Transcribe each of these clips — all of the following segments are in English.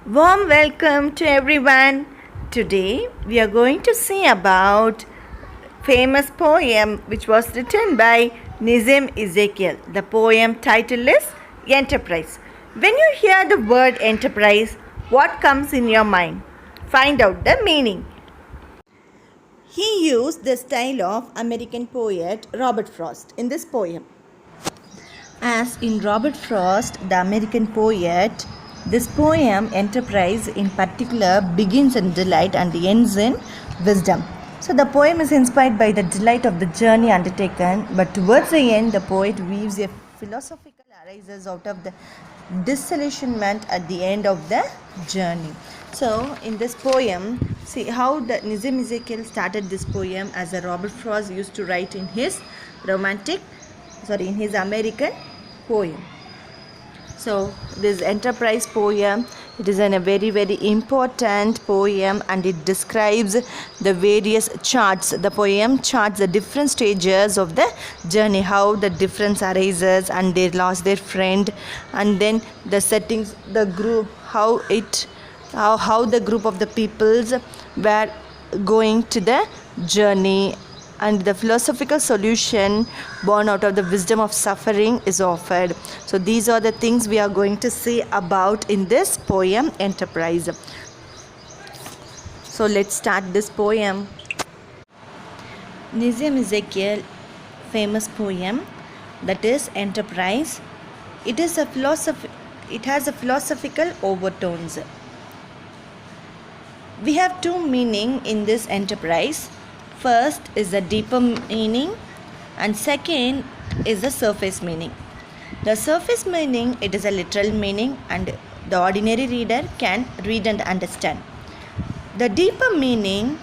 Warm welcome to everyone. Today we are going to see about famous poem which was written by Nizam Ezekiel. The poem title is Enterprise. When you hear the word enterprise, what comes in your mind? Find out the meaning. He used the style of American poet Robert Frost in this poem. As in Robert Frost, the American poet, this poem, Enterprise, in particular, begins in delight and ends in wisdom. So the poem is inspired by the delight of the journey undertaken, but towards the end, the poet weaves a philosophical arises out of the disillusionment at the end of the journey. So in this poem, see how the Nizam Ezekiel started this poem as a Robert Frost used to write in his in his American poem. So this Enterprise poem, it is a very important poem, and it describes the various charts. The poem charts the different stages of the journey, how the difference arises and they lost their friend, and then the settings, the group, how the group of the peoples were going to the journey, and the philosophical solution born out of the wisdom of suffering is offered. So these are the things we are going to see about in this poem Enterprise. So let's start this poem. Nizam Ezekiel famous poem, that is Enterprise. It has a philosophical overtones. We have two meaning in this enterprise. First is the deeper meaning, and second is the surface meaning. The surface meaning, it is a literal meaning and the ordinary reader can read and understand. The deeper meaning,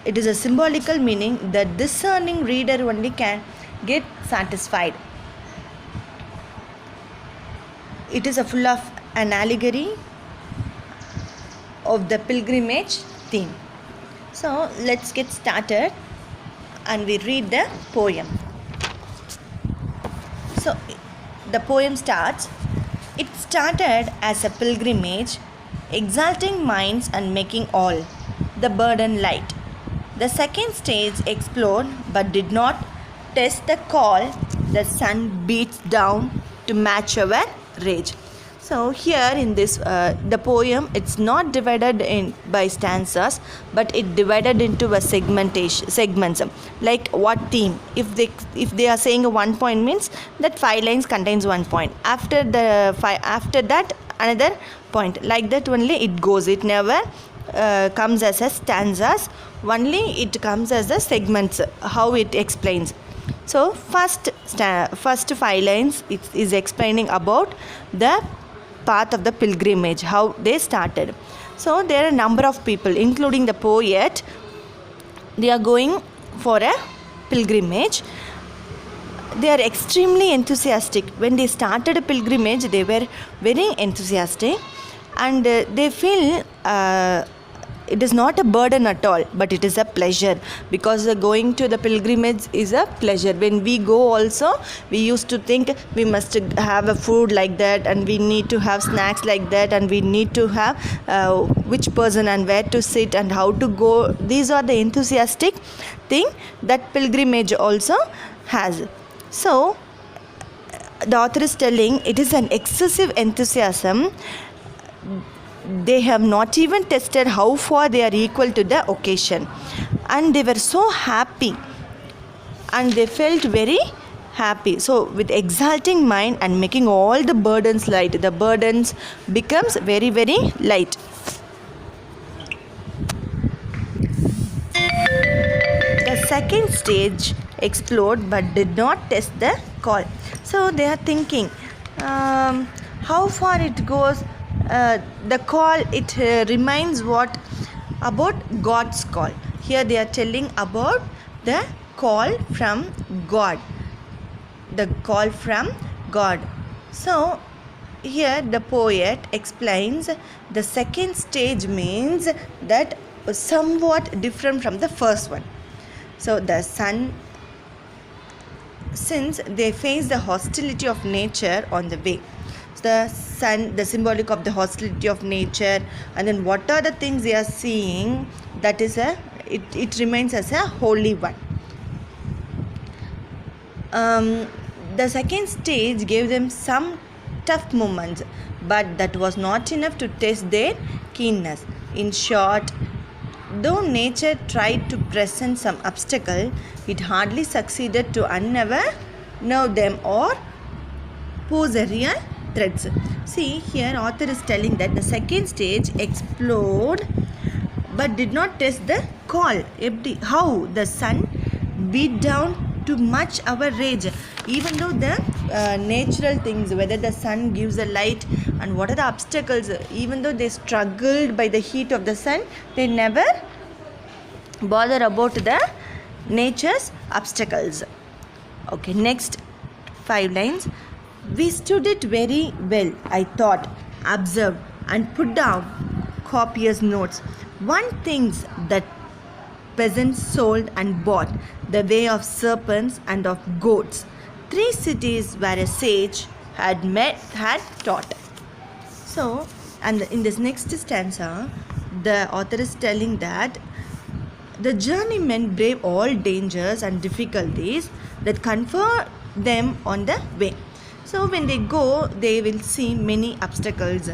it is a symbolical meaning, the discerning reader only can get satisfied. It is a full of an allegory of the pilgrimage theme. So let's get started and we read the poem. So the poem starts. It started as a pilgrimage, exalting minds and making all the burden light. The second stage explored but did not test the call. The sun beats down to match our rage. So here in this the poem, it's not divided in by stanzas, but it divided into a segments, like what theme. If they are saying a 1 point, means that 5 lines contains 1 point. After that another point, like that only it goes. It never comes as a stanzas, only it comes as a segments, how it explains. So first 5 lines is explaining about the path of the pilgrimage, how they started. So there are a number of people, including the poet. They are going for a pilgrimage. They are extremely enthusiastic. When they started a pilgrimage, they were very enthusiastic, and they feel it is not a burden at all, but it is a pleasure, because going to the pilgrimage is a pleasure. When we go also, we used to think we must have a food like that, and we need to have snacks like that, and we need to have which person and where to sit and how to go. These are the enthusiastic thing that pilgrimage also has. So the author is telling it is an excessive enthusiasm. They have not even tested how far they are equal to the occasion, and they were so happy, and they felt very happy. So with exalting mind and making all the burdens light, the burdens becomes very light. The second stage explored but did not test the call. So they are thinking how far it goes. The call, it reminds what about God's call. Here they are telling about the call from God. The call from God. So here the poet explains the second stage means that somewhat different from the first one. So the sun, since they face the hostility of nature on the way, the sun, the symbolic of the hostility of nature, and then what are the things they are seeing, that is it remains as a holy one. The second stage gave them some tough moments, but that was not enough to test their keenness. In short, though nature tried to present some obstacle, it hardly succeeded to unnerve them or pose a real threats. See, here author is telling that the second stage explored but did not test the call. How the sun beat down too much our rage, even though the natural things, whether the sun gives the light and what are the obstacles, even though they struggled by the heat of the sun, they never bother about the nature's obstacles. Okay, next 5 lines. We stood it very well, I thought, observed and put down copious notes. One things that peasants sold and bought, the way of serpents and of goats. 3 cities where a sage had taught. So, and in this next stanza, the author is telling that the journeymen brave all dangers and difficulties that confer them on the way. So when they go, they will see many obstacles,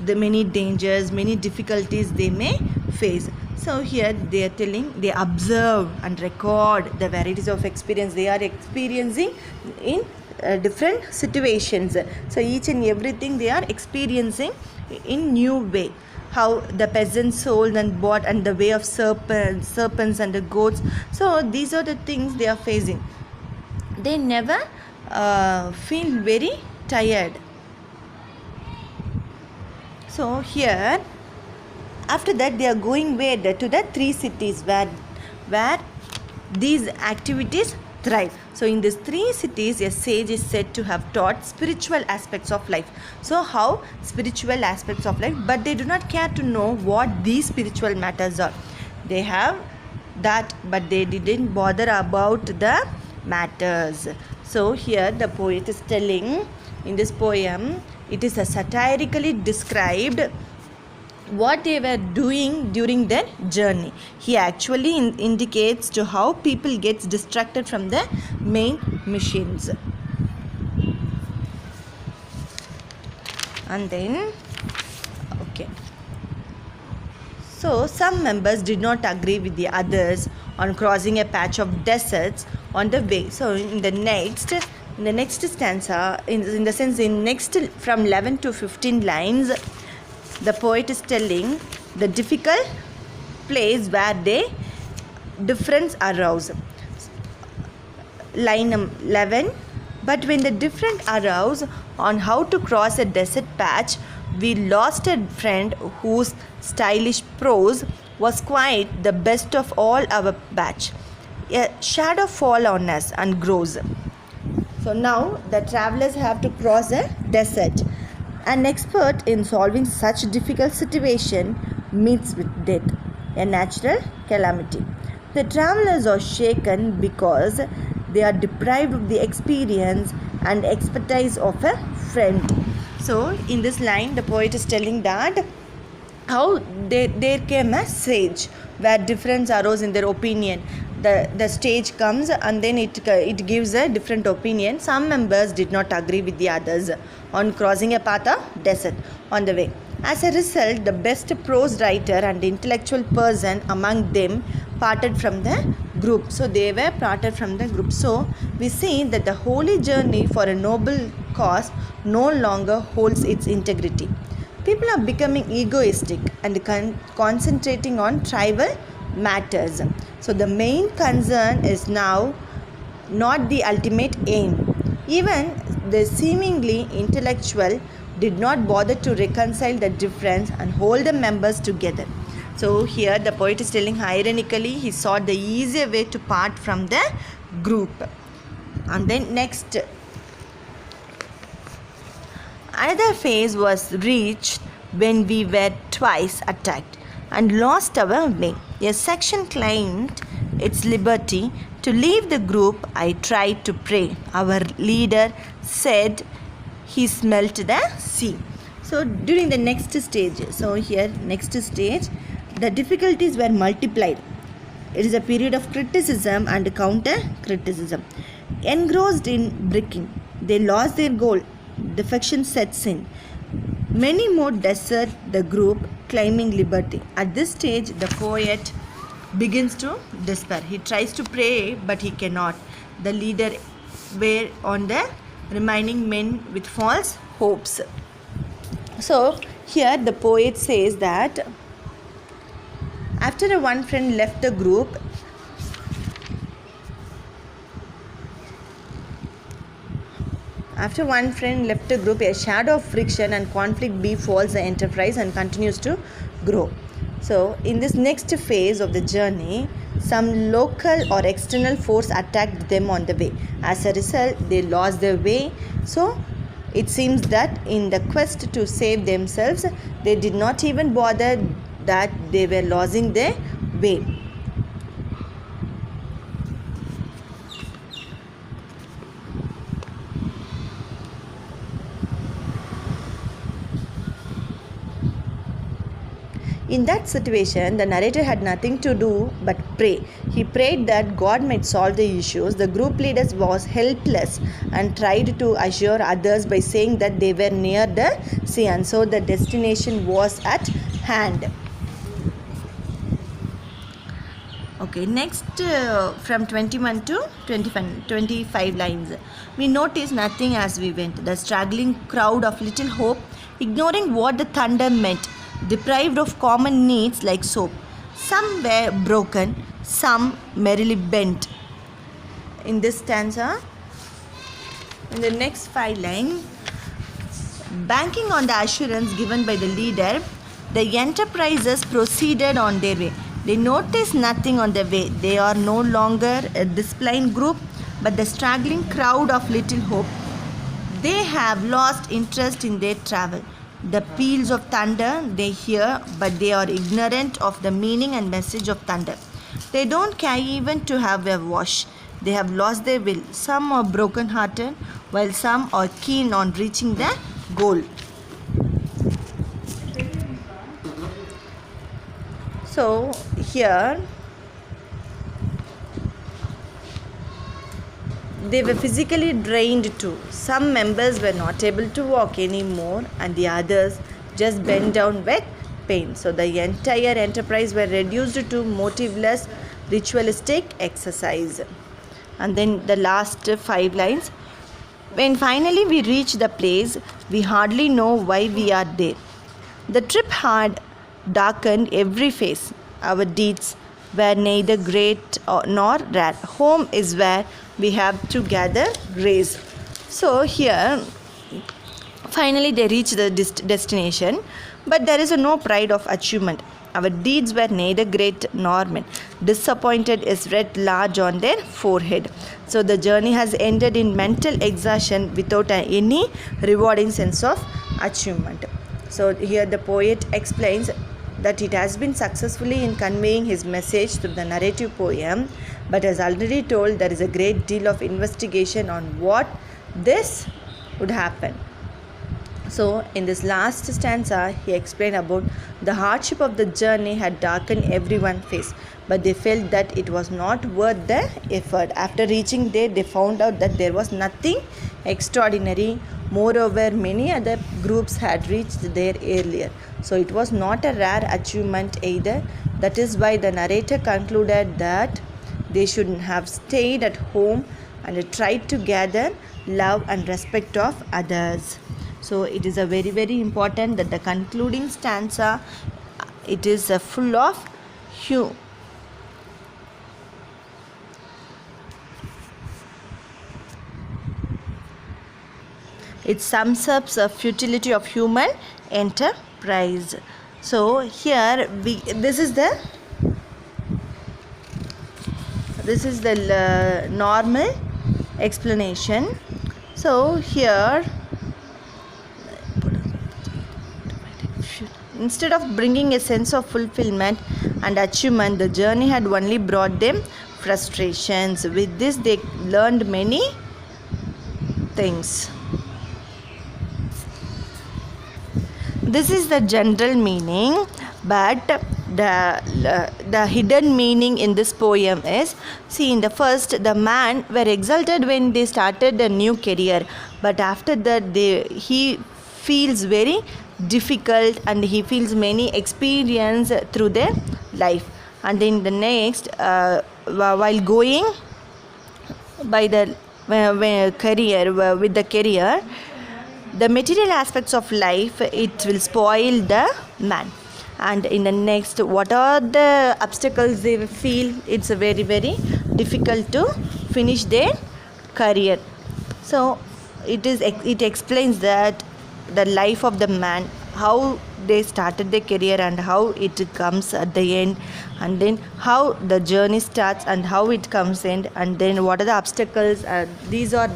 the many dangers, many difficulties they may face. So here they are telling, they observe and record the varieties of experience they are experiencing in different situations. So each and everything they are experiencing in new way. How the peasants sold and bought, and the way of serpents and the goats. So these are the things they are facing. They never feel very tired. So here, after that, they are going to the 3 cities where these activities thrive. So in these 3 cities, a sage is said to have taught spiritual aspects of life. So how spiritual aspects of life, but they do not care to know what these spiritual matters are. They have that, but they didn't bother about the matters. So here the poet is telling, in this poem, it is a satirically described what they were doing during their journey. He actually indicates to how people gets distracted from the main missions. And then, okay. So some members did not agree with the others on crossing a patch of deserts on the way. So in the next stanza, in the sense in next from 11 to 15 lines, the poet is telling the difficult place where they difference arose. Line 11. But when the difference arose on how to cross a desert patch, we lost a friend whose stylish prose was quite the best of all our batch. A shadow fall on us and grows. So now the travelers have to cross a desert. An expert in solving such difficult situation meets with death, a natural calamity. The travelers are shaken because they are deprived of the experience and expertise of a friend. So in this line, the poet is telling that how there came a sage where difference arose in their opinion. The stage comes and then it gives a different opinion. Some members did not agree with the others on crossing a path of desert on the way. As a result, the best prose writer and intellectual person among them parted from the group. So they were parted from the group. So we see that the holy journey for a noble cause no longer holds its integrity. People are becoming egoistic and concentrating on trivial matters. So the main concern is now not the ultimate aim. Even the seemingly intellectual did not bother to reconcile the difference and hold the members together. So here the poet is telling, ironically, he sought the easier way to part from the group. And then next, another phase was reached when we were twice attacked and lost our way. A section claimed its liberty to leave the group. I tried to pray. Our leader said he smelt the sea. So during the next stage, the difficulties were multiplied. It is a period of criticism and counter criticism. Engrossed in bricking, they lost their goal. Defection sets in. Many more desert the group, claiming liberty. At this stage, the poet begins to despair. He tries to pray, but he cannot. The leader were on the remaining men with false hopes. So here the poet says that after one friend left the group, a shadow of friction and conflict befalls the enterprise and continues to grow. So in this next phase of the journey, some local or external force attacked them on the way. As a result, they lost their way. So it seems that in the quest to save themselves, they did not even bother that they were losing their way. In that situation, the narrator had nothing to do but pray. He prayed that God might solve the issues. The group leader was helpless and tried to assure others by saying that they were near the sea, and so the destination was at hand. Okay, next from 21 to 25 lines. We noticed nothing as we went. The straggling crowd of little hope, ignoring what the thunder meant, deprived of common needs like soap. Some were broken, some merrily bent. In this stanza, in the next 5 lines, banking on the assurance given by the leader, the enterprises proceeded on their way. They noticed nothing on the way. They are no longer a disciplined group, but the straggling crowd of little hope. They have lost interest in their travel. The peals of thunder they hear, but they are ignorant of the meaning and message of thunder. They don't care even to have a wash. They have lost their will. Some are broken-hearted, while some are keen on reaching their goal. So here they were physically drained too. Some members were not able to walk anymore, and the others just bent down with pain. So the entire enterprise were reduced to motiveless ritualistic exercise. And then the last 5 lines. When finally we reach the place, we hardly know why we are there. The trip had darkened every face. Our deeds were neither great nor rare. Home is where we have to gather grace. So here finally they reach the destination, but there is no pride of achievement. Our deeds were neither great nor mean. Disappointed is writ large on their forehead. So the journey has ended in mental exhaustion without any rewarding sense of achievement. So here the poet explains that it has been successfully in conveying his message through the narrative poem, but as already told, there is a great deal of investigation on what this would happen. So in this last stanza, he explained about the hardship of the journey had darkened everyone's face, but they felt that it was not worth the effort. After reaching there, they found out that there was nothing extraordinary. Moreover, many other groups had reached there earlier. So it was not a rare achievement either. That is why the narrator concluded that they should have stayed at home and tried to gather love and respect of others. So it is a very, very important that the concluding stanza, it is full of it sums up the futility of human enterprise. So here this is the normal explanation. So here, instead of bringing a sense of fulfillment and achievement, the journey had only brought them frustrations. With this, they learned many things. This is the general meaning, but the hidden meaning in this poem is, see, in the first, the man were exalted when they started a new career, but after that he feels very difficult and he feels many experience through their life. And then the next, while going by the career, with the career, the material aspects of life, it will spoil the man. And in the next, what are the obstacles they feel? It's very very difficult to finish their career. So it explains that the life of the man, how they started their career and how it comes at the end, and then how the journey starts and how it comes in, and then what are the obstacles. These are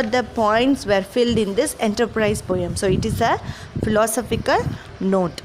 the points were filled in this enterprise poem. So it is a philosophical note.